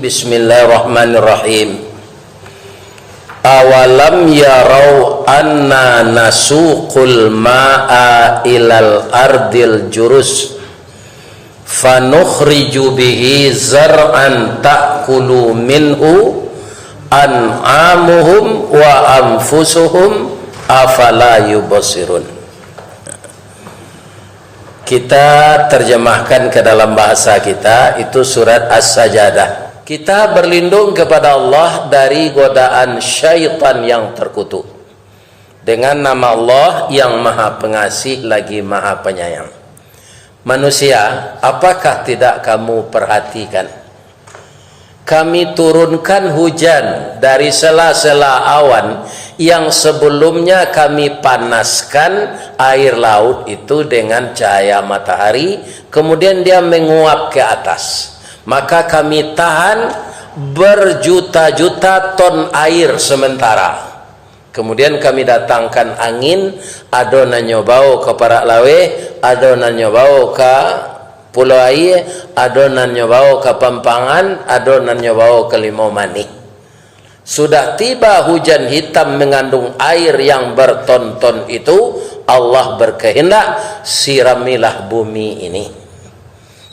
Bismillahirrahmanirrahim. Awalam yarau anna nasuqul ma'a ilal ardil jurus fanukhriju bihi zar'an ta'kulu minhu an'amuhum wa anfusuhum afala yubsirun. Kita terjemahkan ke dalam bahasa kita, itu surat As-Sajadah. Kita berlindung kepada Allah dari godaan syaitan yang terkutuk dengan nama Allah yang Maha Pengasih lagi Maha Penyayang. Manusia, apakah tidak kamu perhatikan? Kami turunkan hujan dari sela-sela awan yang sebelumnya kami panaskan air laut itu dengan cahaya matahari, kemudian dia menguap ke atas. Maka kami tahan berjuta-juta ton air sementara. Kemudian kami datangkan angin, adonan nyobau ke Parak Lawe, adonan nyobau ke Pulau Aie, adonan nyobau ke Pampangan, adonan nyobau ke Limau Mani. Sudah tiba hujan hitam mengandung air yang berton-ton itu, Allah berkehendak siramilah bumi ini,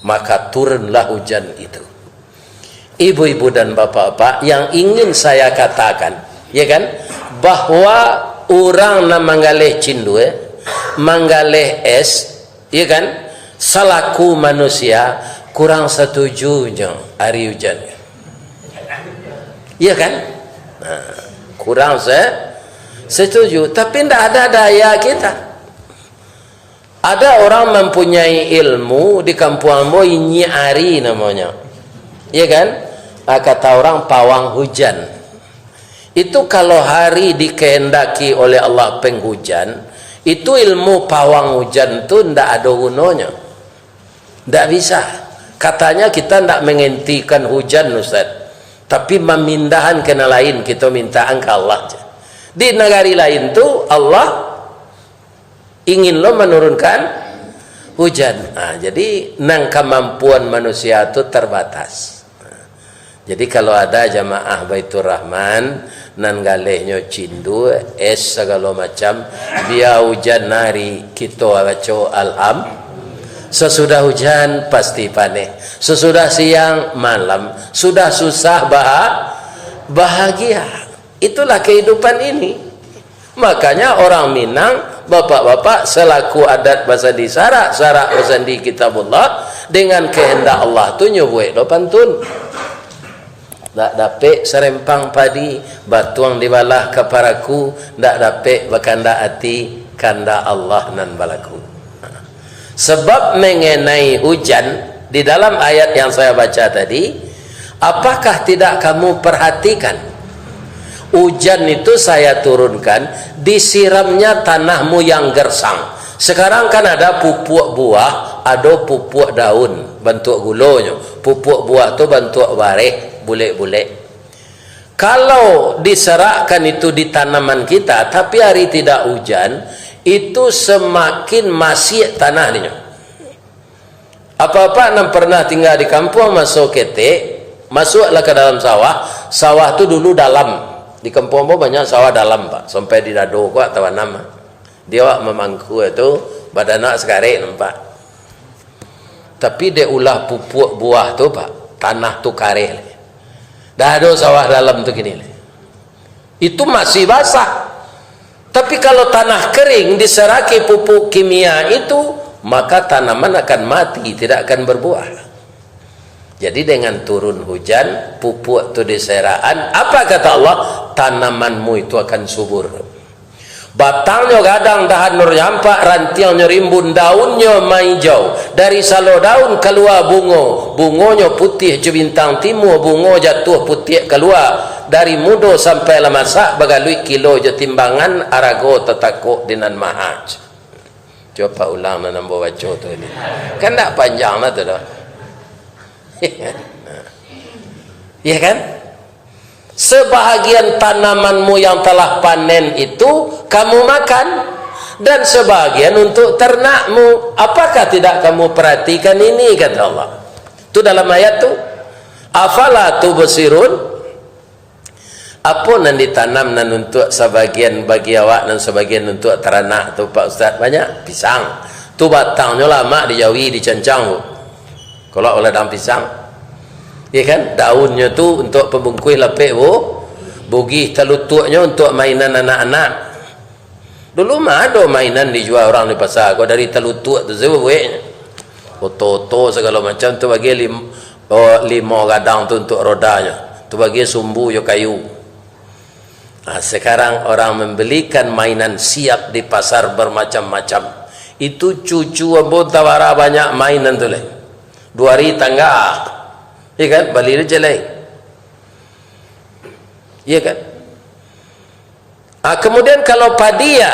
maka turunlah hujan itu. Ibu-ibu dan bapak-bapak, yang ingin saya katakan, ya kan, bahwa orang na manggaleh cindue, manggaleh es, ya kan, salaku manusia kurang setuju hari hujan, iya kan? Nah, kurang setuju, tapi tidak ada daya kita. Ada orang mempunyai ilmu di kampung Ambo, Nyiari namanya, iya kan? Kata orang pawang hujan. Itu kalau hari dikehendaki oleh Allah penghujan, itu ilmu pawang hujan itu tidak ada gunanya. Tidak bisa. Katanya kita tidak menghentikan hujan, Ustaz, tapi memindahkan ke lain, kita minta ke Allah. Di negara lain tu Allah ingin lo menurunkan hujan. Nah, jadi nang kemampuan manusia itu terbatas. Nah, jadi kalau ada jamaah Baitur Rahman nan galehnya cindu es segala macam, biar hujan nari kita baca alham. Sesudah hujan pasti panen, sesudah siang malam, sudah susah bahagia. Itulah kehidupan ini. Makanya orang Minang, bapak-bapak, selaku adat bahasa di sarak bahasa di kitabullah, dengan kehendak Allah tu nyobuek do pantun. Tak dapat serempang padi, batuang dibalah keparaku, tak dapat berkanda hati, kanda Allah nan balaku. Sebab mengenai hujan di dalam ayat yang saya baca tadi, apakah tidak kamu perhatikan? Hujan itu saya turunkan, disiramnya tanahmu yang gersang. Sekarang kan ada pupuk buah, ada pupuk daun bentuk gulonya. Pupuk buah itu bentuk bareh, bulet-bulet. Kalau diserahkan itu di tanaman kita, tapi hari tidak hujan, itu semakin masih tanahnya. Apa-apa yang pernah tinggal di kampung, masuk ketek, masuklah ke dalam sawah. Sawah itu dulu dalam. Di kampung banyak sawah dalam, Pak, sampai di dado kok atau nama. Dia memangku itu badan sekarang nampak. Tapi dia ulah pupuk buah tu, Pak, tanah tu kareh. Dah ada sawah dalam tu gini. Itu masih basah. Tapi kalau tanah kering diseraki pupuk kimia itu, maka tanaman akan mati, tidak akan berbuah. Jadi dengan turun hujan, pupuk itu diseraan, apa kata Allah? Tanamanmu itu akan subur. Batangnya gadang, dahan nyampak, rantingnya rimbun, daunnya hijau. Dari salo daun keluar bungo, bungonya putih bintang timur, bungo jatuh putih keluar. Dari mudo sampai lamasak bagalui kilo je timbangan arago tetakuk dinan mahaj. Coba ulang nak nombor baca tu ni. Kan tak panjang lah tu dah. Ya kan? Sebahagian tanamanmu yang telah panen itu kamu makan, dan sebahagian untuk ternakmu. Apakah tidak kamu perhatikan ini, kata Allah. Itu dalam ayat tu. Afala tubsirun? Apa nan ditanam nan untuk sebagian bagi awak dan sebagian untuk teranak tu Pak Ustaz? Banyak pisang. Tu batangnya lama dijawi dicancang tu. Kalau oleh daun pisang. Ya kan? Daunnya tu untuk pembungkus lepek bu. Bugih telutuknya untuk mainan anak-anak. Dulu mah ada mainan dijual orang di pasar. Kau dari telutuk tu sebuahnya. Oto-oto segala macam tu bagi lima gadang tu untuk rodanya. Tu bagi sumbu yo kayu. Nah, sekarang orang membelikan mainan siap di pasar bermacam-macam. Itu cucu abang tawara banyak mainan tu lah. 2 hari tangga. Ya kan? Bali dia jelek. Ya kan? Kemudian kalau padi ya,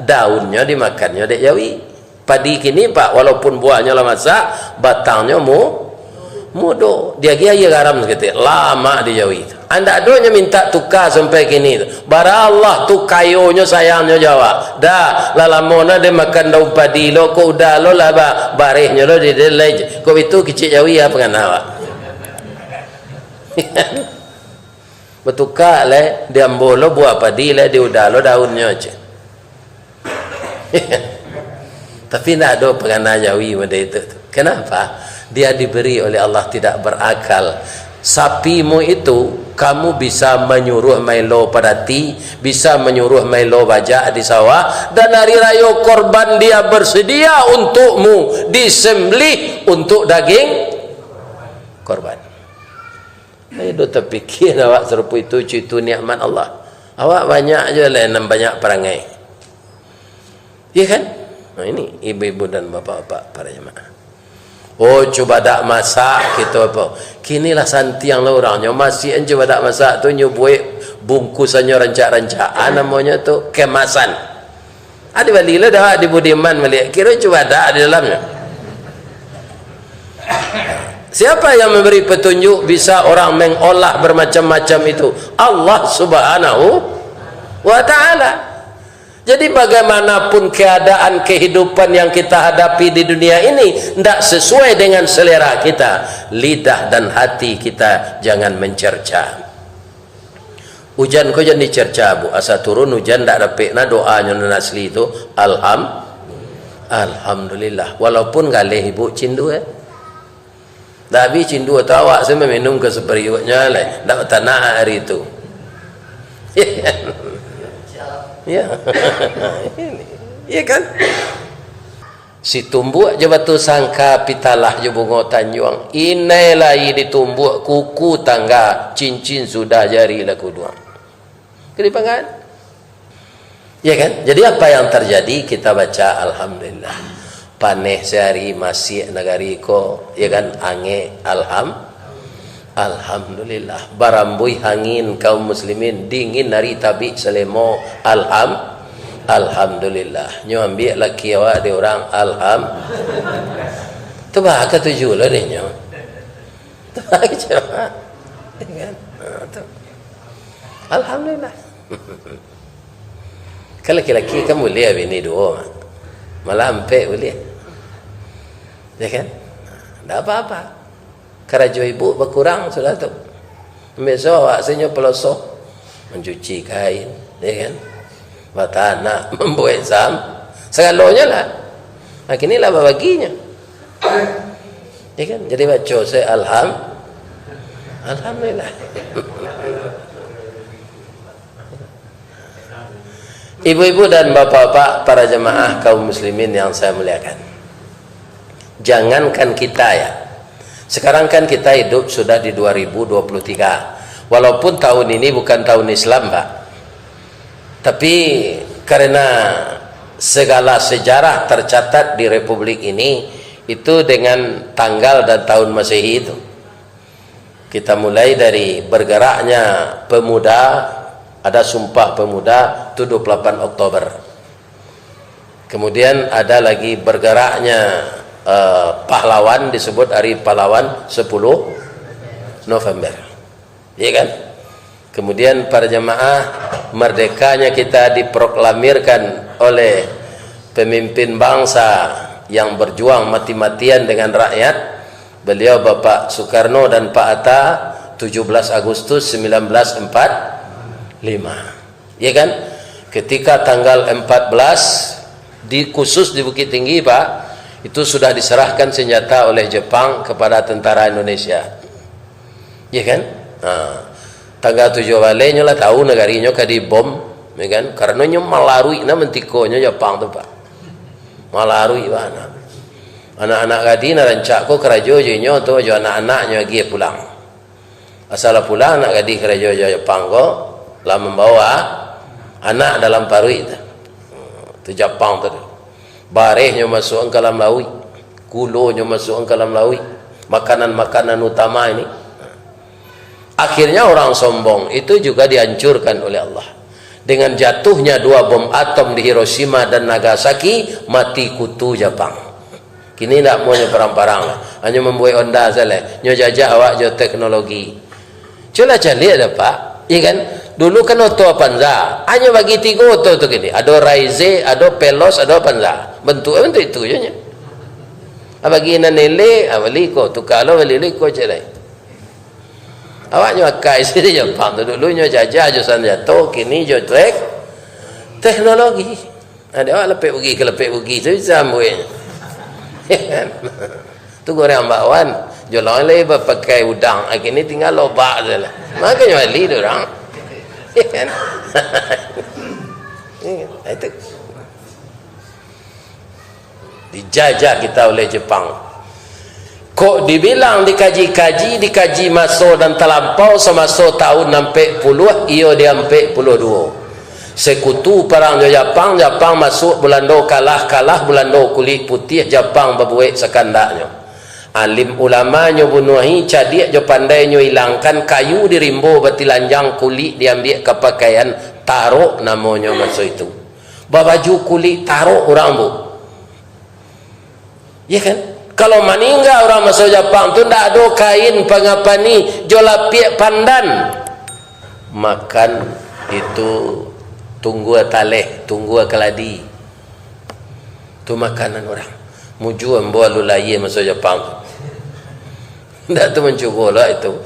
daunnya dimakannya dek jawi. Padi kini Pak, walaupun buahnya lah masak, batangnya mudo. Dia kira garam seketik. Lama di jawi. Anda adanya minta tukar sampai kini. Bara Allah tu kayonya sayangnya Jawa. Dah lalamona dia makan daun padi lo, kau udah lo lah barehnya lo di delay. Kau itu kecil jawi apa kan awak? Bertukar le, dia ambolo buah padi le, dia udah lo daunnya aja. Tapi nak ada pengenal jawi pada itu. Kenapa? Dia diberi oleh Allah tidak berakal. Sapimu itu kamu bisa menyuruh Milo padati, bisa menyuruh Milo bajak di sawah, dan hari raya korban dia bersedia untukmu disembelih untuk daging korban. Ayo terfikir awak serupa itu nikmat Allah. Awak banyak je lah banyak perangai. Ya kan? Nah ini ibu-ibu dan bapak-bapak para jemaah. Oh coba dak masak gitu apa. Kinilah santiang lah orangnya masih coba dak masak tu nyubuh bungkusannya rancak-rancaan namanya tu kemasan. Ada balilah dah di Budiman melihat. Kira coba dak di dalamnya. Siapa yang memberi petunjuk bisa orang mengolah bermacam-macam itu? Allah Subhanahu wa Ta'ala. Jadi bagaimanapun keadaan kehidupan yang kita hadapi di dunia ini tidak sesuai dengan selera kita, lidah dan hati kita jangan mencerca. Hujan kau jangan dicerca bu, asa turun hujan tidak dapat na doanya non asli itu alhamdulillah. Walaupun galih ibu cindu tapi cindu atau awak saya minum ke seperiuknya lah, tidak tanah hari itu. Ya, ya kan? Si tumbuk je batu sangka pitalah je bunga tanjuang. Inailah ditumbuk kuku tangga cincin sudah jari lah kuduang. Keripangan? Ya kan? Jadi apa yang terjadi kita baca alhamdulillah. Paneh sehari masih negari ko, ya kan? Ange alhamdulillah. Barambui angin kaum muslimin dingin hari tabi selemo alhamdulillah. Nyo ambil laki awak di orang tu bah ke tujuh lah ni nyo. Tu bah coba. Kan? Alhamdulillah. Kalau laki-laki kamu boleh bini dua. Malah ampe boleh. Ya kan? Tak apa-apa. Kerajo ibu berkurang sudah tu. Besok awak senyum pelosok mencuci kain, ya kan? Bertanah, membuat zam, segalanya lah. Nah, kini lah baginya. Ya kan? Jadi baca saya alhamdulillah. Ibu-ibu dan bapak-bapak para jemaah kaum muslimin yang saya muliakan. Jangankan kita ya. Sekarang kan kita hidup sudah di 2023. Walaupun tahun ini bukan tahun Islam, Pak. Tapi karena segala sejarah tercatat di Republik ini itu dengan tanggal dan tahun Masehi itu. Kita mulai dari bergeraknya pemuda, ada Sumpah Pemuda itu 28 Oktober. Kemudian ada lagi bergeraknya pahlawan, disebut Hari Pahlawan 10 November. Ya kan? Kemudian para jemaah, merdekanya kita diproklamirkan oleh pemimpin bangsa yang berjuang mati-matian dengan rakyat Beliau Bapak Soekarno dan Pak Hatta 17 Agustus 1945. Ya kan? Ketika tanggal 14 khusus di Bukit Tinggi, Pak, itu sudah diserahkan senjata oleh Jepang kepada tentara Indonesia. Ya kan? Tanggal 7 balenya lah tahu negarinya kadi bom, ya kan? Karena nyo malarui na mentikonya Jepang tu, Pak. Malarui mana? Anak-anak kadi na rancak ko kerajo jenyo tu jo anak-anaknya lagi pulang. Asal pulang anak kadi kerajo Jepang ko lah membawa anak dalam parui tu Jepang tu. Barehnya masuk ke dalam laut, kulonya masuk ke dalam laut, makanan-makanan utama ini. Akhirnya orang sombong itu juga dihancurkan oleh Allah. Dengan jatuhnya 2 bom atom di Hiroshima dan Nagasaki, mati kutu Jepang. Kini tidak mau perang-perang, hanya membuat onda saja, nyo jajak awak jo teknologi. Coba cari ada, Pak, iya kan? Dulu kan oto Panza, hanya bagi 3 oto tu gini. Ada Raize, ada Pelos, ada Panza. Bentuk itu je nya. Bagi nanele, beli ko, tu kalau beli ko celai. Awak nyo akai sini Jepang tu dulu nyo jajah jo senjata, kini jo trek teknologi. Ada awak lepek pergi tu bisa ambil. Tu goreng bakwan, jualan lagi pakai udang. Kini tinggal lobak je lah. Makanya beli tu orang. Itu dijajah kita oleh Jepang. Kok dibilang dikaji masuk dan terlampau semasa tahun 60, iyo dia 42. Sekutu perang Jepang masuk Belanda kalah Belanda kulit putih, Jepang berbuat sekandaknya. Alim ulamanya bunuhi cadik jo pandai nyo hilangkan kayu di rimbo batilanjang kulit diambil ke pakaian taruh namanya masa itu. Baju kulit taruh orang bu. Ya kan? Kalau meninggal orang masuk Jepang tu ndak ada kain pangapani jo lapiak pandan. Makan itu tunggu taleh, tunggu keladi. Tu makanan orang. Muju ambo lulaye masuk Jepang. Ndak tu mencuba lah itu.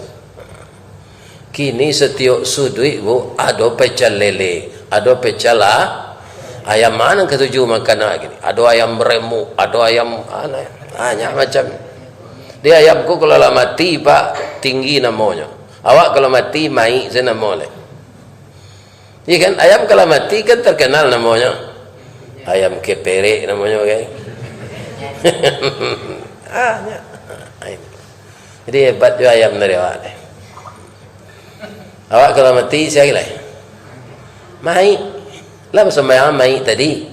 Kini setiap sudut bu ada pecel lele, ada pecel ayam mana ketujuh makanan gini. Ada ayam beremu, ada ayam hanya macam. Dia ayamku kalau lah mati Pak tinggi namanya. Awak kalau mati mai saya nama oleh. Iya kan, ayam kalau mati kan terkenal namanya. Ayam kepere namanya, kan? Jadi hebat juga ayam dari awak. Awak kalau mati saya kira mai lah bersembahyang mai tadi.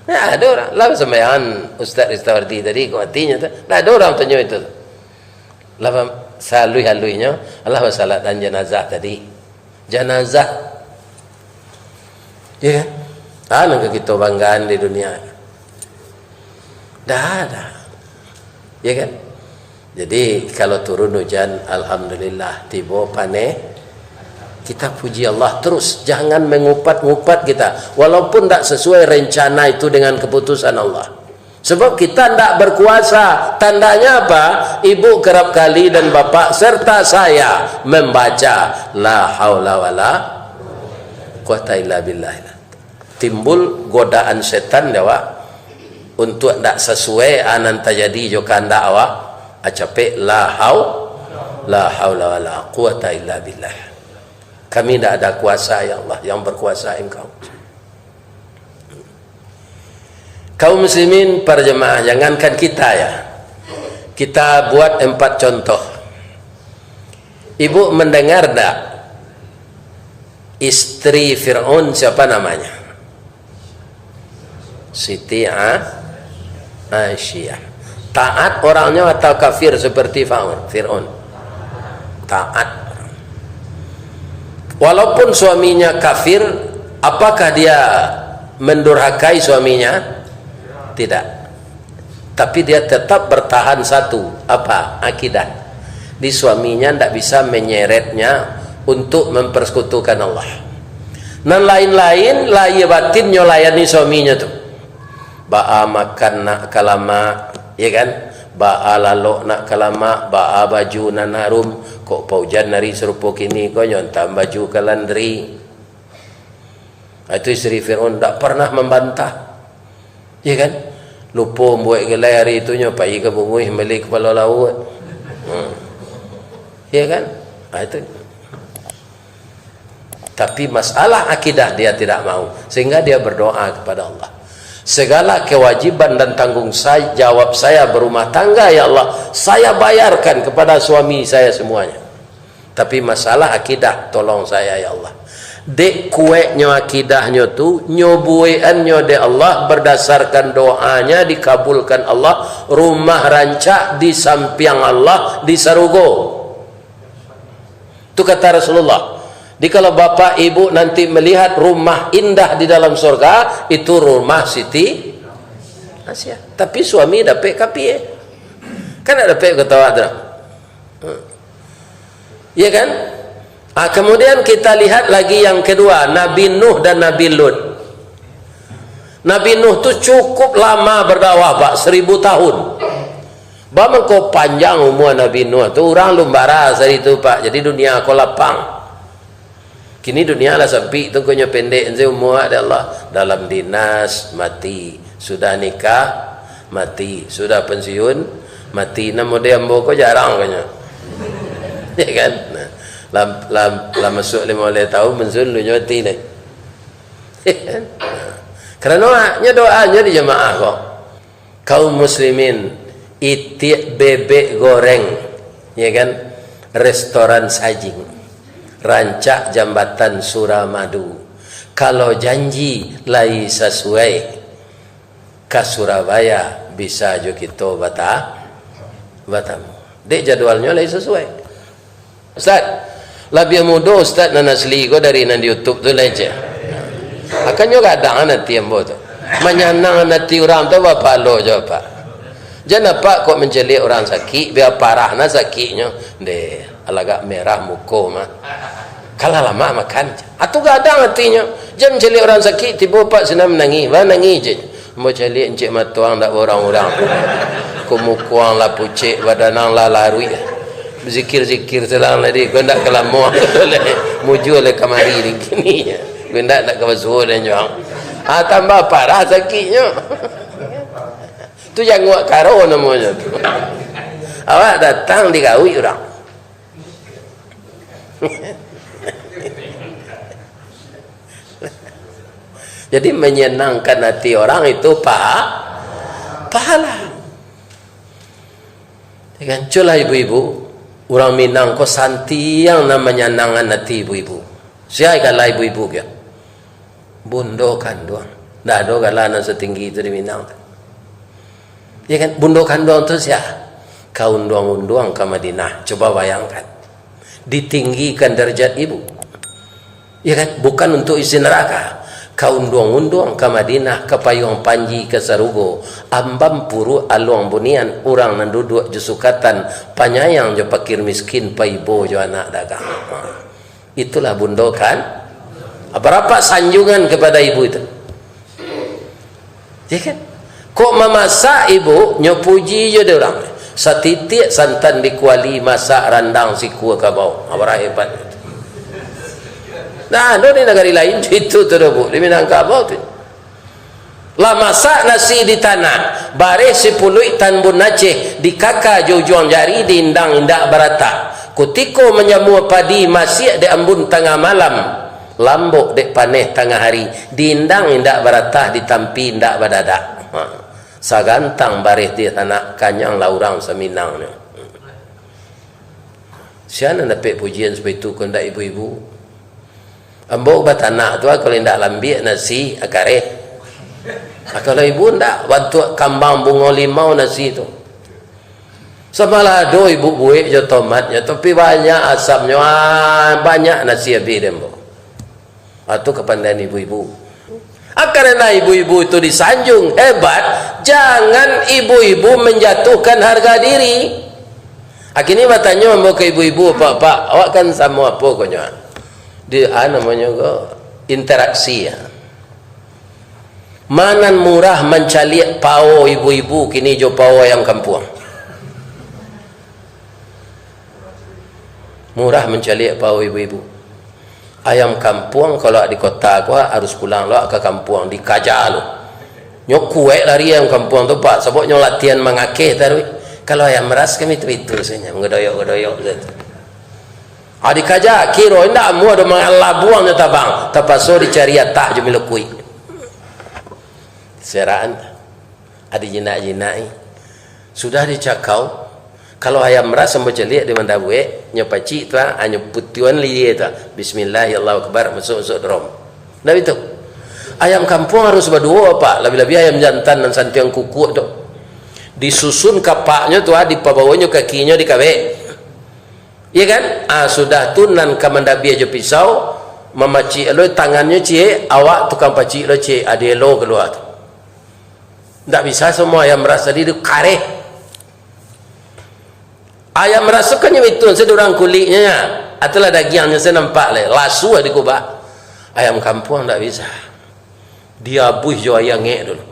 Nah, ada orang lah bersembahyang Ustaz Ristawardi tadi kau matinya tu. Nah, ada orang tanya itu. Lah salui-haluinya Allah bersalat dan jenazah tadi. Jenazah. Ya kan? Ada kita banggaan di dunia. Dah ada. Ya kan? Jadi kalau turun hujan, alhamdulillah, tiba panen, kita puji Allah terus, jangan mengupat-ngupat kita, walaupun tidak sesuai rencana itu dengan keputusan Allah. Sebab kita tidak berkuasa. Tandanya apa? Ibu kerap kali dan bapak serta saya membaca la haula wala quwata illa billah. Timbul godaan setan dewa untuk tidak sesuai anan terjadi jo kandak awak acape la haula wala quwata illa billah. Kami tidak ada kuasa ya Allah, yang berkuasa Engkau. Kaum muslimin para jemaah, jangankan kita ya, kita buat 4 contoh. Ibu mendengar tak istri Fir'aun siapa namanya? Siti Aisyah. Taat orangnya atau kafir seperti Fir'aun? Taat. Walaupun suaminya kafir, apakah dia mendurhakai suaminya? Tidak. Tapi dia tetap bertahan satu, apa? Akidah. Di suaminya tidak bisa menyeretnya untuk mempersekutukan Allah. Dan lain-lain lahir batin nyolayani suaminya tu. Ba'a makan nak kalama, ya kan? ba lalok nak kalamak, ba baju nan harum, kok paujan nari serupa kini kau nyontam baju ke laundry. Itu isteri Fir'aun tak pernah membantah, ya kan? Lupa buat gelai hari itu nya pergi ke bumi beli kepala laut, ya kan? Itu. Tapi masalah akidah dia tidak mau, sehingga dia berdoa kepada Allah. Segala kewajiban dan tanggung jawab saya berumah tangga, ya Allah, saya bayarkan kepada suami saya semuanya. Tapi masalah akidah, tolong saya, ya Allah. Dek kueknya akidahnya tu, nyobueannya de Allah, berdasarkan doanya dikabulkan Allah, rumah rancak di samping Allah, di Sarugo. Itu kata Rasulullah. Jadi kalau bapak ibu nanti melihat rumah indah di dalam surga, itu rumah Siti Asia. Tapi suami dapat kapie, kan ada dapat ketawa tu, ya kan? Kemudian kita lihat lagi yang kedua, Nabi Nuh dan Nabi Lut. Nabi Nuh tu cukup lama berdakwah, Pak, 1000 tahun. Bagaimana kau panjang umur Nabi Nuh tu, orang lumbara hari itu, Pak. Jadi dunia kau lapang. Kini dunia lah sampai tu punya pendek je umur ada Allah. Dalam dinas mati, sudah nikah mati, sudah pensiun mati. Nama dia ambo ko jarang kanya. Ya kan? Lam masuk 5 tahun pensiun lu mati ni. Kerana doanya di jemaah kok. Kaum muslimin itik bebek goreng, ya kan? Restoran sajing, rancak jambatan Suramadu. Kalau janji lai sesuai ke Surabaya, bisa jo kita batam. Dek jadwalnya lai sesuai. Ustaz, lebih mudah Ustaz nan asli ko dari nan YouTube tu aja. Akan juga ada nanti yang tu. Menyenang nanti orang tu apa lo je Pak. Jangan Pak kok mencelik orang sakit, biar parah na sakitnya. Deh, agak merah muka mah. Kalau lama makan, atau gak ada artinya. Jam celik orang sakit, tiba Pak senang menangis, nangis je. Mau celik encik matuang tak orang-orang. Kumukuang lah pucik, badanang lah larui. Zikir-zikir selang tadi, kau nak kelamuang muju oleh kamari di kini. Kau nak kebasuh dan juang. Tambah parah sakitnya. Tu yang nguak karo namanya tu. Awak datang dikawin orang. Jadi menyenangkan hati orang itu pahala. Kan culah ibu-ibu, orang Minang ko santi yang namanya nangan hati ibu-ibu. Siapa kalah ibu-ibu ke? Bundokan doang. Dah ada galanan setinggi itu di Minang. Ya kan, bundokan doang tu siapa? Kau unduang-unduang ke Madinah. Coba bayangkan, ditinggikan derajat ibu. Ya kan, bukan untuk isi neraka. Kau unduang-unduang ke Madinah, ke Payung Panji, ke Sarugo, ambam puru aluang bunian, orang nan duduk jusukatan, panyayang jo pakir miskin, paibo jo anak dagang. Itulah bundokan. Berapa sanjungan kepada ibu itu? Ya kan? Kok memasak ibu, nyopuji je dia orang. Satitik santan dikuali, masak randang siku ke bawah. Apa hebat itu. Nah, di negara lain itu tu bu, di Minangkabau tu. Lah masak nasi di tanah, bare 10 tan bun Aceh di kakak jauh-jauh jari di indang-indak barata. Kutiko menyamu padi masih di ambun tengah malam, lambok dek paneh tengah hari, di indang-indak barata ditampi indak badadak. Sagantang bareh di tanah kanyang laurang seminang ni. Siapa nak dapat pujian seperti itu kau ndak ibu-ibu? Ambok batanak tu kalau ndak lambiak nasi akare. Kalau ibu ndak bantu kambang bunga limau nasi tu. Samalah do ibu buik je tomatnya tapi banyak asamnya, banyak nasi habis dembo. Atau kepandaian ibu-ibu. Karena ibu-ibu itu disanjung hebat, jangan ibu-ibu menjatuhkan harga diri. Akhirnya bertanya ke ibu-ibu, Pak, awak kan sama apa konya? Dia namanya interaksi ya. Manan murah mencaliak pao ibu-ibu kini jo pao yang kampung. Murah mencalik pau ibu-ibu. Ayam kampung kalau di kota aku harus pulang lo ke kampung dikajar lo. Nyok kuek lari ayam kampung tu pak. Sebab nyok latihan mengakeh tarui. Kalau ayam meras kami itu saja ngedoyok gitu. Dikajar kiro indak mu ada mengalah buangnya tabang. Tapaso dicari tak je milukui. Seraan. Ada jinak-jinak. Sudah dicakau. Kalau ayam meras sampai celik di mana buat nyopaci tu hanya putian liye tu. Bismillahirrahmanirrahim masuk drom. Dah itu. Ayam kampung harus berdua pak. Lebih-lebih ayam jantan dan santiang kuku tu. Disusun kapaknya tu di bawahnya kakinya di kabeh. Ya kan? Sudah tu nan kamandabi aja pisau memaci lo tangannya cie awak tukang paci lo cie adelo keluar tu. Tak bisa semua ayam meras tadi tu kareh. Ayam meras kan itu sedurang kulitnya. Itulah dagingnya saya nampak le. Lasu di kubak. Ayam kampung tak bisa. Dia buih jo ayam ngek dulu.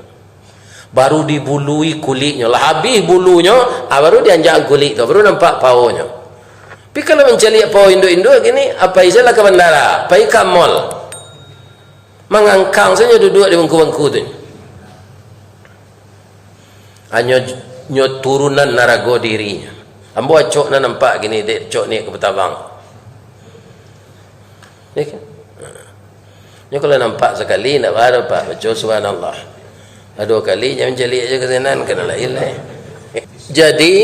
Baru dibului kulitnya. Lah habis bulunya, baru dianjak kulit tu. Baru nampak paunya. Tapi kalau mencari pau induk-induk gini, apa isalah ke bandara, apa ke mall. Mengangkang saja duduk di bangku-bangku tu. Hanya turunan narago dirinya. Ambo acok na nampak gini dek cok ni ke Petabang. Ya kan? Nya kalau nampak sekali nak ada pak baca subhanallah. Dua kali jangan jeli aja ke sana kena lain lah. Jadi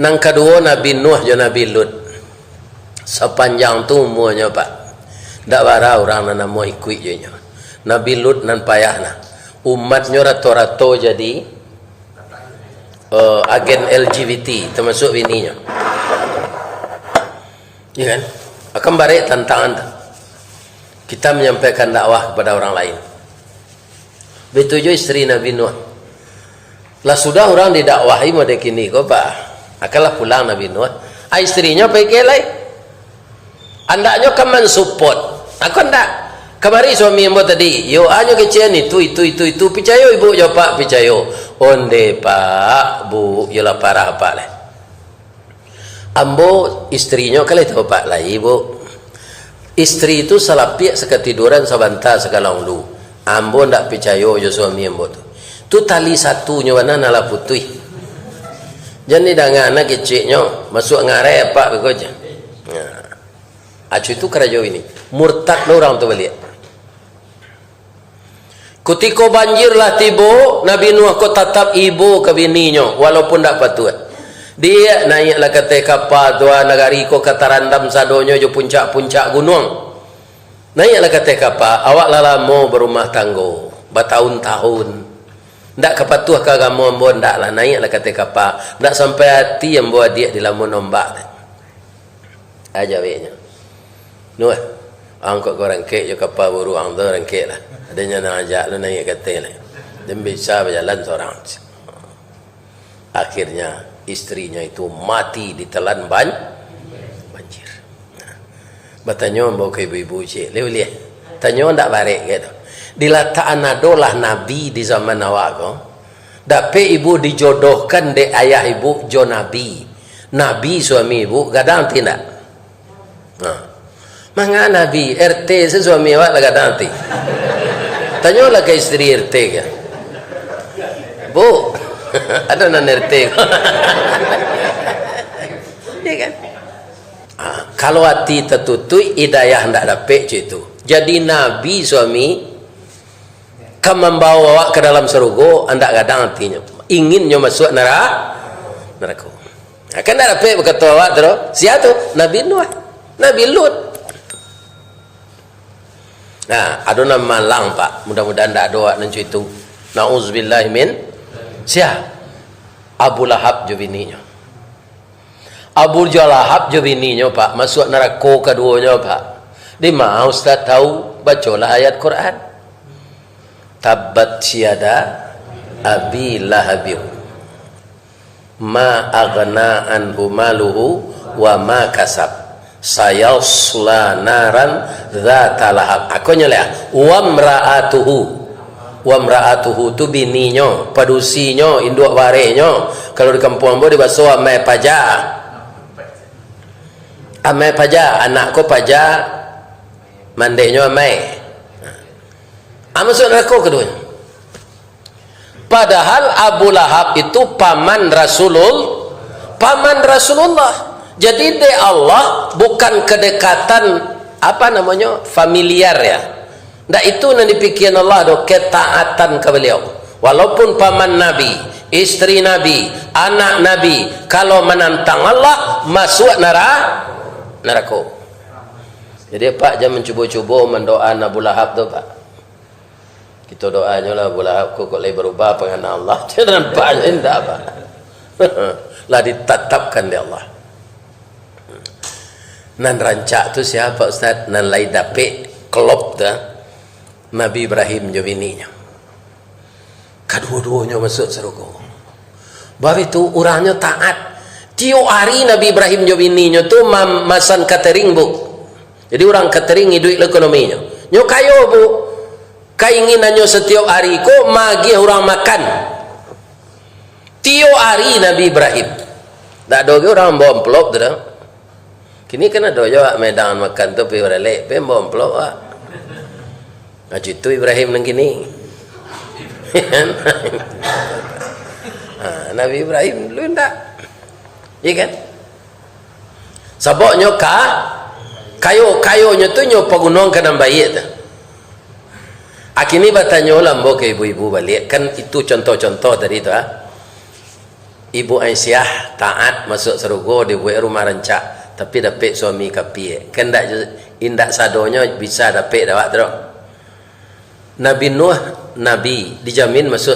nang kedua Nabi Nuh dan Nabi Lut. Sepanjang tu umurannya pak. Dak bara orang nan mau ikut je nya. Nabi Lut nan payahna. Umatnya rato-rato jadi agen LGBT termasuk bininya. Ya kan? Akan balik tantangan kita menyampaikan dakwah kepada orang lain. Betul juga istri Nabi Nuh. Lah sudah orang didakwahi mode kini kok pak. Akanlah pulang Nabi Nuh. Istrinya pergi lain. Andaknya kaman support. Aku ndak. Kamari suami ambo tadi, yo anyo kecil itu picayo ibu yo pak picayo. Onde pak bu yo la parah pak le. Ambo istrinya kali tahu pak lah ibu. Istri itu salah pihak seketiduran sebentar sekalong lu. Ambo ndak picayo yo suami ambo tu. Tu tali satunya mana nala putih. Jadi dengan anak kecilnya masuk ngarai pak begoja. Acu itu kerajo ini. Murtad lo orang tu balik. Ketika banjirlah tiba, Nabi Nuh ko tetap ibu ke bininya walaupun tak patut. Dia naiklah ke kapal tuan negari ko katarandam sadonyo jo puncak-puncak gunung. Naiklah ke kapal, awak lama berumah tangga, bertahun-tahun. Ndak kepatuh ke agama ambo ndak lah naiklah ke kapal. Ndak sampai hati yang buat dia di lamun ombak. Aja wehnya. Nuh, angkut ko rangkek jo kapal buruang tu rangkek lah. Adanya nak ajak lu naik kata ni. Dia bisa berjalan seorang. Akhirnya istrinya itu mati ditelan banjir. Bertanya bawa ke ibu-ibu cik. Lihat. Tanya tak barik gitu. Dilataan adolah Nabi di zaman awak ko. Dapat ibu dijodohkan de ayah ibu jo Nabi. Nabi suami ibu gadang tidak. Manga Nabi RT sesuami awak lah gadang ti. Tanyalah ke istri RT kan. Bu, ada nan RT. Ya kan? Kalau hati tertutui, hidayah hendak dapat itu. Jadi Nabi suami kan membawa awak ke dalam surga, hendak gadang hatinya. Inginnya masuk neraka. Akan tak dapat berkata awak terus. Siapa tu? Nabi Nuh, Nabi Lut. Nah, ada nama lang pak. Mudah-mudahan tak ada nanti itu. Nauzubillah min. Siapa? Abu Lahab je bininya. Abu Lahab je bininya pak. Masuk neraka keduanya pak. Dia mau ustaz tahu bacalah ayat Quran. Tabbat syada Abi Lahabir. Ma aghna anhu maluhu wa ma kasab. Sayasla naran dzata lahab. Aku nyeleh wa mraatuhu tu bininya, padusinya, induk warenya. Kalau di kampung ambo dibaso ame pajak. amai paja anakku paja mandainya amai masuk neraka keduanya. Padahal Abu Lahab itu paman Rasulullah. Jadi de Allah bukan kedekatan apa namanya familiar ya. Ndak itu yang dipikirkan Allah do ketaatan ke beliau. Walaupun paman Nabi, istri Nabi, anak Nabi, kalau menantang Allah masuk neraka. Jadi Pak jangan mencuba-cuba mendoa Abu Lahab tu Pak. Kita doanya lah Abu Lahab kok boleh berubah pengen Allah. Jangan Pak indah Pak. Lah ditetapkan di Allah. Nan rancak tu siapa Ustaz? Nan lai dapik kelop dah Nabi Ibrahim jo bininya. Kedua-duanya masuk surga. Bab itu orangnya taat. Tiap hari Nabi Ibrahim jo bininya tu masan catering bu. Jadi orang catering hidup ekonominya. Nyo kayo bu. Keinginannya setiap hari kok magi orang makan. Tiap hari Nabi Ibrahim. Tak ada orang bawa amplop tu dah. Kini kan ada juga medan makan tu pergi balik, pergi bawa amplop ah. Macam itu Ibrahim nang kini. Nabi Ibrahim dulu tak. Iya kan? Sebabnya kayo-kayonya tu nyo pagunong kan baik tu. Akhirnya bertanya lambo ke ibu-ibu balik. Kan itu contoh-contoh tadi tu Ibu Aisyah taat masuk surga dia buat rumah rancak. Tapi dapat suami kapi. Kan indak sadonya bisa dapat dawak tu. Nabi Nuh Nabi dijamin masuk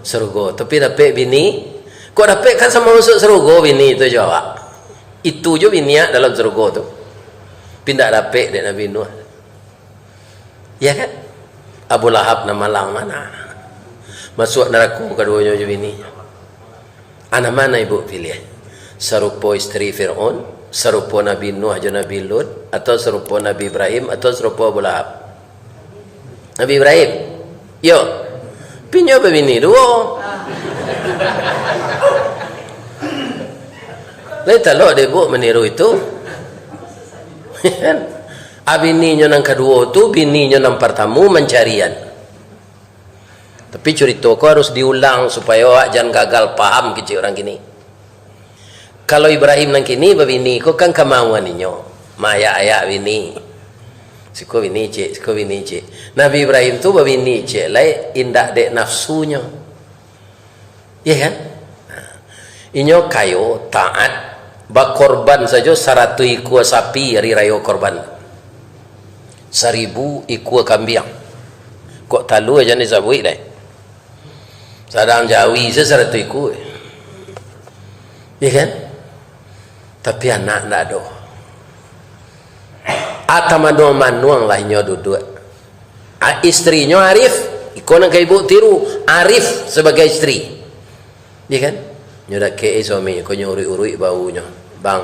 surga. Tapi dapat bini. Kok dapat kan sama masuk surga bini itu jawab. Itu je bini dalam surga tu. Pindah dapat dari Nabi Nuh. Ya kan? Abu Lahab nama malang mana? Masuk neraka keduanya je bini. Anak mana ibu pilih? Serupa isteri Fir'aun, serupa Nabi Nuh dan Nabi Lut, atau serupa Nabi Ibrahim, atau serupa Abu Lahab? Nabi Ibrahim. Yo. Pinyo apa bini dua? Lain tak lo dia buat meniru itu. Bininya yang kedua tu bininya yang pertama mencarian. Tapi cerita kau harus diulang supaya awak jangan gagal paham kecil orang kini. Kalau Ibrahim nang kini babini kau kan kemauan inyo maya ayak bini siko bini cik. Nabi Ibrahim tu babini cik lai indak dek nafsunya. Ya kan? Inyo kayo taat bakorban saja 100 ikua sapi hari raya korban. 1000 ikua kambing. Kok talu aja ni sabui dai. Sadang Jawi se 100 ikua. Ya kan? Tapi anak tak ada. Atamado manuang lah nyo duduk. Istrinya Arif, ikon ang ibu tiru Arif sebagai istri. Ya kan? Nyo dak ke suami ko nyo urui-urui baunya. Bang,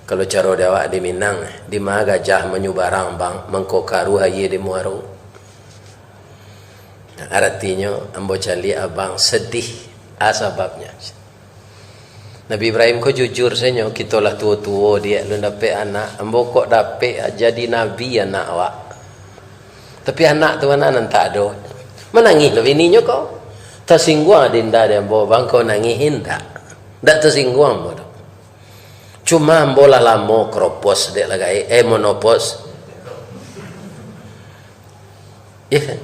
kalau cara dawak di Minang, di mana gajah menyubarang bang, mengkokaru haye di muaru. Artinya ambo cali abang sedih asababnya. Nabi Ibrahim kau jujur saja kita lah tua-tua dia lu dapat anak ambo kok dapat jadi nabi anak awak. Tapi anak tu mana nan tak ada. Menangis lah bininya kau. Tersinggung dinda dia ambo bang kau nangihin tak. Tak tersinggung ambo. Cuma ambo lah lama kropos dia lagai monopos. Ya kan?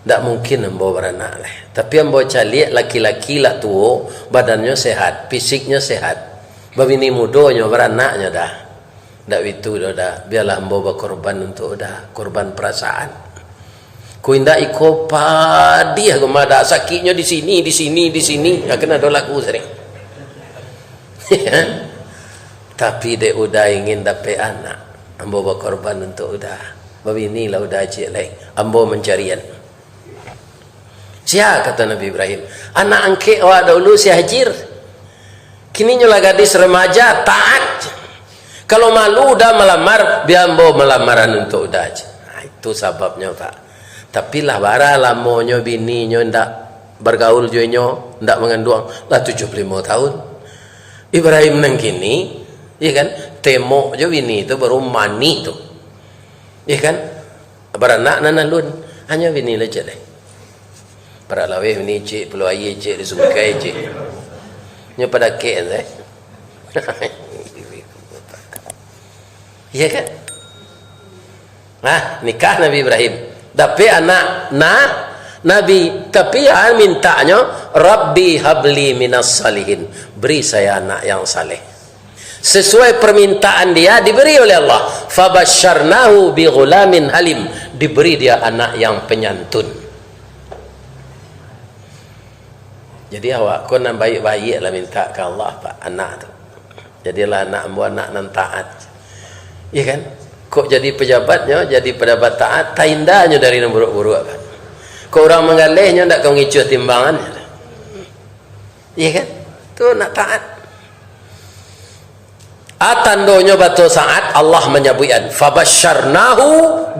Tak mungkin ambo beranak lah. Tapi ambo cari laki-laki lah tua, badannya sehat, fisiknya sehat. Babini mudanya beranaknya dah. Tak itu dah. Biarlah ambo berkorban untuk dah korban perasaan. Ku indak iko padi aku mada sakitnya di sini. Akan ada laku sering. Tapi dia udah ingin dapat anak. Ambo berkorban untuk udah. Babini lah udah cik lain. Ambo mencarian. Siapa kata Nabi Ibrahim? Anak angke awak dahulu si hajir. Kini nyolah gadis remaja taat. Kalau malu dah melamar, biar bawa melamaran untuk dah. Itu sebabnya Pak. Tapi lah bara lamonyo bininya ndak bergaul jonyo, ndak mengandung lah 75 tahun. Ibrahim nang kini Iya kan? Temok je bini tu baru mani tu. Iya kan? Beranak nanalun hanya bini lecet deh. Para laweh bini cik, perlu air cik, disungkai cik. Nya pada ke eh. Iya kan? Nah, nikah Nabi Ibrahim. Tapi anak Nabi, tapi yang mintanya Rabbi habli minas salihin, beri saya anak yang saleh. Sesuai permintaan dia diberi oleh Allah. Fabasyarnahu bi ghulamin halim, diberi dia anak yang penyantun. Jadi awak kau nak baik-baik lah minta ke Allah pak anak tu. Jadilah anak buat anak nan taat. Ya kan? Kok jadi pejabatnya, jadi pejabat taat, taindanya dari yang buruk-buruk kan. Kok orang mengalihnya tak kau ngicu timbangannya. Iya kan? Tu nak taat. Atandonya batu saat Allah menyebutkan fabasyarnahu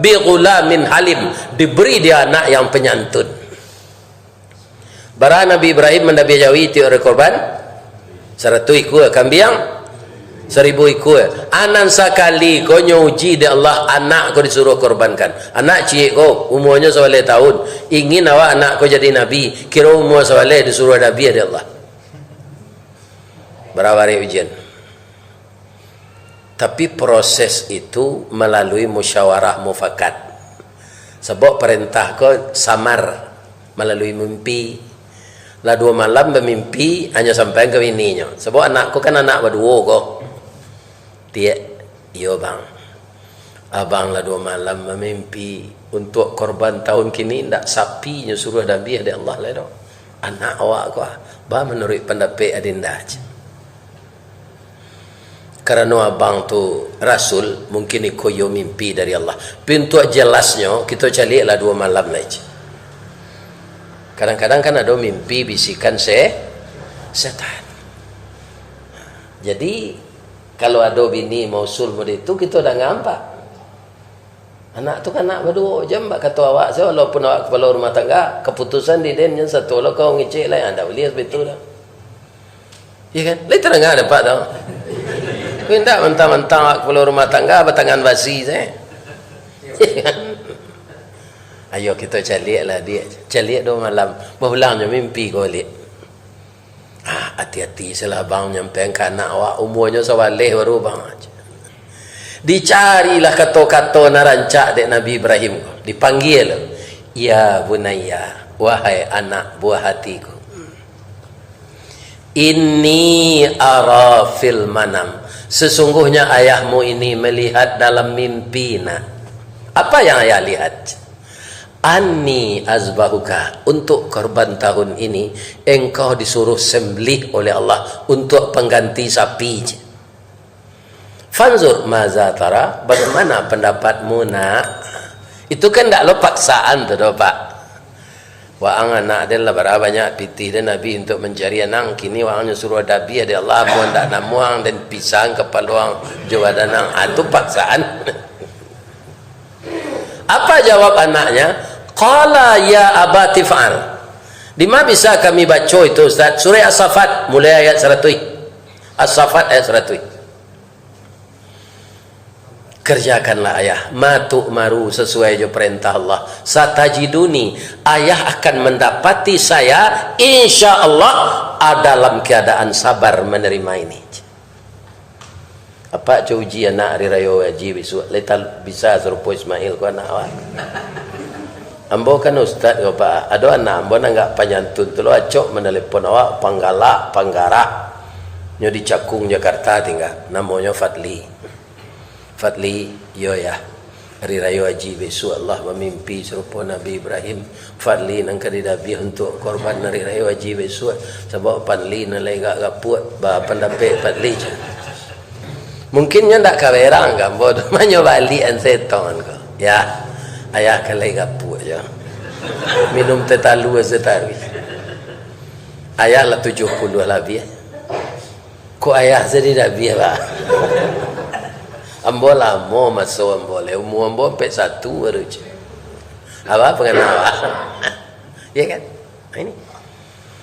bi ghulamin halim, diberi dia anak yang penyantun. Bara Nabi Ibrahim mendabi jawi ti orang korban 100 ekor kambing, 1000 ekor. Anan sekali kau nyuji di Allah anak kau disuruh korbankan. Anak cik kau umurnya 11 tahun, ingin awak anak kau jadi nabi, kira umur 11 disuruh nabi di Allah. Berapa hari ujian? Tapi proses itu melalui musyawarah mufakat. Sebab perintah kau samar melalui mimpi. Lah 2 malam bermimpi hanya sampai ke bininya. Sebab anakku kan anak berdua kok. Dia, yo bang. Abang lah 2 malam bermimpi untuk korban tahun kini ndak sapinya suruh Nabi ada Allah lah dong. Anak awak kok. Bah menurut pendapat adinda aja. Karena abang tu Rasul mungkin ikoyo mimpi dari Allah. Pintu jelasnya kita cari lah 2 malam aja. Kadang-kadang kan ada mimpi bisikan setan. Jadi kalau ada bini mausul model itu kita dah ngampak. Anak tu kan anak berdua jam bak kata awak saya walaupun awak kepala rumah tangga, keputusan di den yang satu lah kau ngecek lah anda boleh betul dah. Iya kan? Lain terangah dapat tau. Minta mentang-mentang awak kepala rumah tangga bertangan basi saya. Ayo kita calik lah dia. Calik 2 malam. Berulangnya mimpi kau lihat. Hati-hati salah bang nyampe ke anak awak umurnya 11 baru bang. Dicarilah kata-kata narancak dek Nabi Ibrahim. Dipanggil. Ya bunaya, wahai anak buah hatiku. Inni ara fil manam. Sesungguhnya ayahmu ini melihat dalam mimpi nak. Apa yang ayah lihat? Anni azbahuka, untuk korban tahun ini engkau disuruh sembelih oleh Allah untuk pengganti sapi. Fanzur maza tara, bagaimana pendapatmu nak? Itu kan tak lo paksaan tu pak. Waang anak dia lah berapa banyak pitih dan Nabi untuk mencari anak. Kini waangnya suruh Nabi ada Allah muang tak namuang dan pisang kepaluang jawab anak. Itu paksaan. Apa jawab anaknya? Qala ya abati fa'al. Di mana bisa kami baca itu Ustaz? Surah As-Saffat mulai ayat 100. As-Saffat ayat 100. Kerjakanlah ayah ma tu'maru, sesuai je perintah Allah. Satajiduni, ayah akan mendapati saya insyaallah dalam keadaan sabar menerima ini. Apa ujian nak hari raya haji besok letal bisa serupa Ismail ko anak awak. Ambo kan ustaz ko pak, ada anak ambo enggak panyantun tu lo acok menelepon awak panggarak nyo di Cakung Jakarta tinggal, namanya Fadli. Fadli yo ya hari raya haji besok Allah memimpi serupa Nabi Ibrahim. Fadli nang kadidabi untuk korban hari raya haji besok sebab Fadli nalai gak gaput ba pendapat Fadli je. Mungkinnya tak kawerang kan bodoh manyo balik an seton ko. Ya, ayah kalai gaput je. Minum teh talu setari. Ayah lah 70 lebih. Ko ayah jadi dah biar lah. Ambo lama masuk ambo le umur ambo sampai 1 baru je. Apa pengenal? Ya kan? Ini.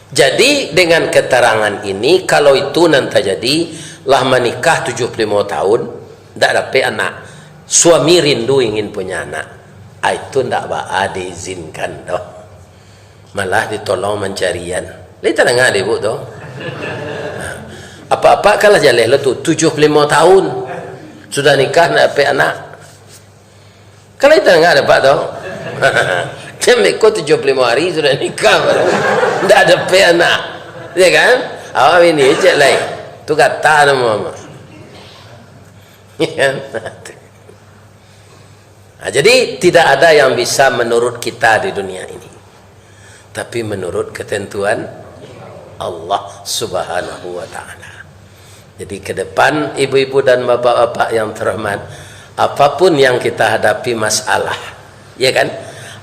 Jadi dengan keterangan ini kalau itu nanti jadi lah menikah 75 tahun tidak dapat anak, suami rindu ingin punya anak, itu tidak diizinkan doh, malah ditolong mencarian. Lihat dengar deh bu doh, apa-apa kalah jaleh lo tuh 75 tahun sudah nikah tidak dapat anak, kalau itu dengar ada pak doh. Kemeko 75 hari sudah nikah, tidak ada anak, ya kan? Awak ini cek lain, tu kata nama mama. Nah, jadi tidak ada yang bisa menurut kita di dunia ini, tapi menurut ketentuan Allah Subhanahu wa Ta'ala. Jadi ke depan ibu-ibu dan bapak-bapak yang terhormat, apapun yang kita hadapi masalah, ya kan,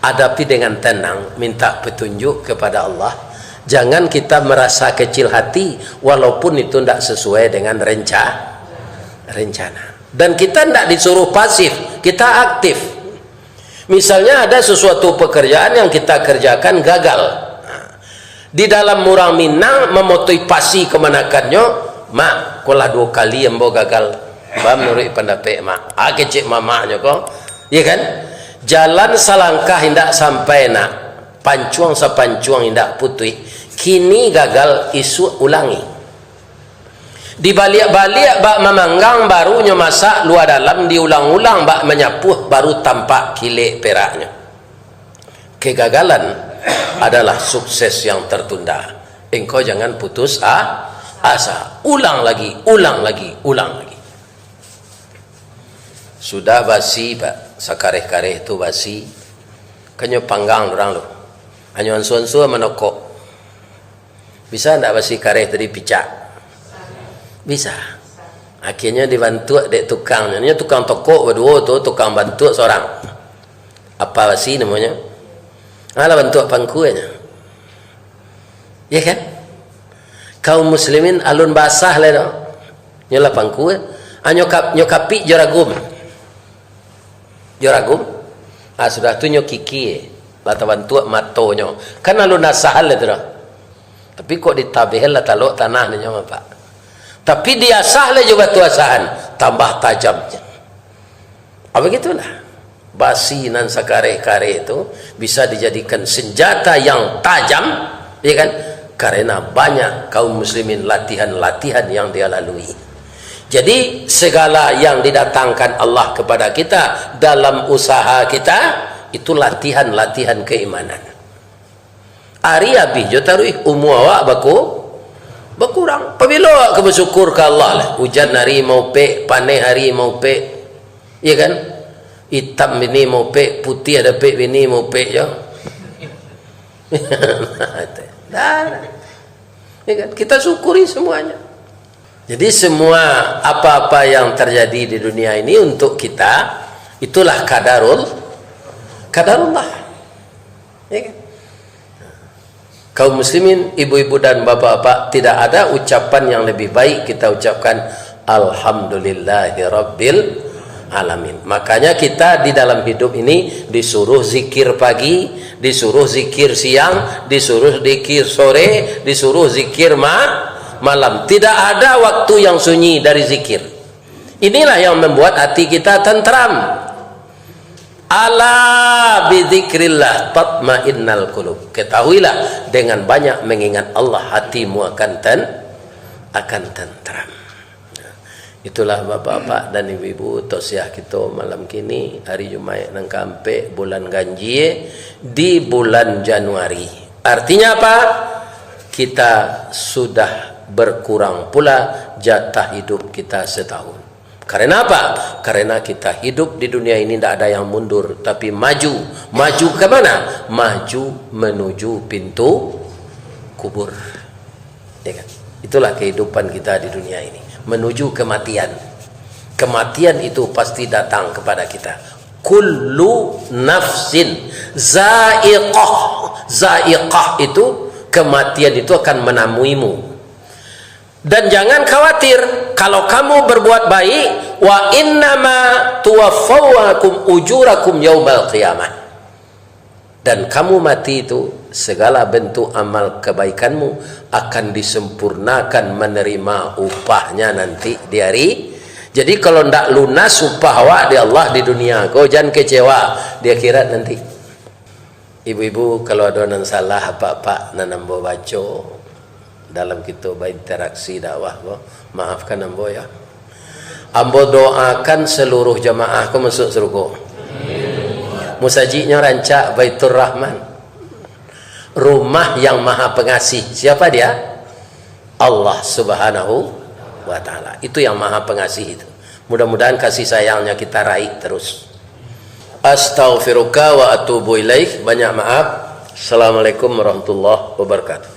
hadapi dengan tenang, minta petunjuk kepada Allah. Jangan kita merasa kecil hati walaupun itu tidak sesuai dengan rencana. Dan kita tidak disuruh pasif, kita aktif. Misalnya ada sesuatu pekerjaan yang kita kerjakan gagal, di dalam murang minang memotivasi kemanakannya, mak kolah 2 kali yang bawa gagal, bam menurut pendapat mak, kecik mamanya kok, ya kan? Jalan selangkah hendak sampai nak, pancuang sepancuang hendak putih, kini gagal isu ulangi. Dibalik-balik bak memanggang barunya masak luar dalam, diulang-ulang bak menyapuh baru tampak kilik peraknya. Kegagalan adalah sukses yang tertunda. Engkau jangan putus asa, ulang lagi. Sudah basi pak, sakareh-kareh itu basi, kanyo panggang orang lo, hanya ansuan-suan menokok. Bisa tidak basi kareh tadi picak? Bisa. Akhirnya dibantu dek tukangnya, ini tukang toko berdua tu, tukang bantu seorang. Apa basi namanya? Alah bantu pangkuanya, ya kan? Kaum muslimin alun basah le no, nyola pangku, nyokapi joragum. Sudah tu nyokiki, lata bantu matonyo, kan alun nasahal le tu. Tapi kok ditabih lah talok tanah ni nyama pak. Tapi dia sah le juga tuasahan, tambah tajamnya. Apa gitulah. Basi nan sakare-kare itu bisa dijadikan senjata yang tajam, ya kan? Karena banyak kaum muslimin latihan-latihan yang dia lalui. Jadi segala yang didatangkan Allah kepada kita dalam usaha kita itu latihan-latihan keimanan. Ari habis jo taruh awak berkurang. Apabila awak bersyukur ke Allah lah, hujan hari mau pe, panen hari mau pe, ya kan? Hitam ini mau pe, putih ada pe ini mau pe jo. Ya kan? Kita syukuri semuanya. Jadi semua apa-apa yang terjadi di dunia ini untuk kita, itulah kadarullah. Ya kan? Kaum muslimin, ibu-ibu dan bapak-bapak, tidak ada ucapan yang lebih baik kita ucapkan alhamdulillahirabbil alamin. Makanya kita di dalam hidup ini disuruh zikir pagi, disuruh zikir siang, disuruh zikir sore, disuruh zikir malam. Tidak ada waktu yang sunyi dari zikir. Inilah yang membuat hati kita tentram. Ala bidzikrillah tatmainnal qulub. Ketahuilah dengan banyak mengingat Allah hatimu akan tentram. Itulah bapak-bapak dan ibu-ibu tausiah kita malam kini, hari Jumaat nang kampe bulan ganjie di bulan Januari. Artinya apa? Kita sudah berkurang pula jatah hidup kita setahun. Karena apa? Karena kita hidup di dunia ini tidak ada yang mundur, tapi maju. Maju ke mana? Maju menuju pintu kubur. Ya kan? Itulah kehidupan kita di dunia ini, menuju kematian. Kematian itu pasti datang kepada kita. Kullu nafsin za'iqah. Za'iqah itu, kematian itu akan menemuimu. Dan jangan khawatir, kalau kamu berbuat baik, wa innama tuwaffawnakum ujurakum yaumal qiyamah. Dan kamu mati itu segala bentuk amal kebaikanmu akan disempurnakan menerima upahnya nanti di hari. Jadi kalau ndak lunas upah awak di Allah di dunia, kau jangan kecewa di akhirat nanti. Ibu-ibu kalau ada yang salah apa-apa nanambo baca dalam kita berinteraksi dakwah, maafkan ambo ya. Ambo doakan seluruh jamaah ku masuk surga. Musajinya rancak Baitur Rahman, rumah yang maha pengasih. Siapa dia? Allah subhanahu wa ta'ala. Itu yang maha pengasih itu. Mudah-mudahan kasih sayangnya kita raih terus. Astaghfiruka wa atubu ilaik. Banyak maaf. Assalamualaikum warahmatullahi wabarakatuh.